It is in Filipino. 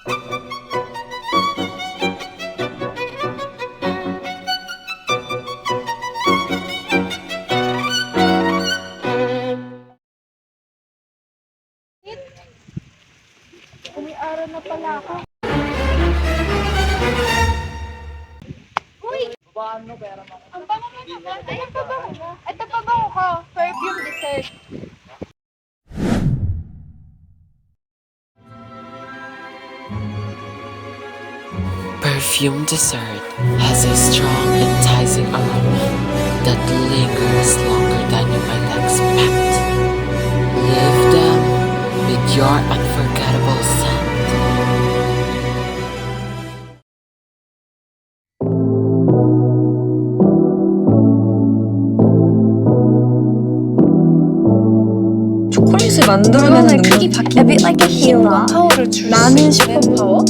Umiara na pala ako. Uy! Ang bango mo naman. Ay, ang pabango mo. Ito pabango ko. Perfume dessert. Perfume dessert has a strong, enticing aroma that lingers longer than you might expect. Live them with your unforgettable scent. 초콜릿을 만들어내는 능력. A bit like a healer. 파워를 줄 수 나는 있는 슈퍼파워?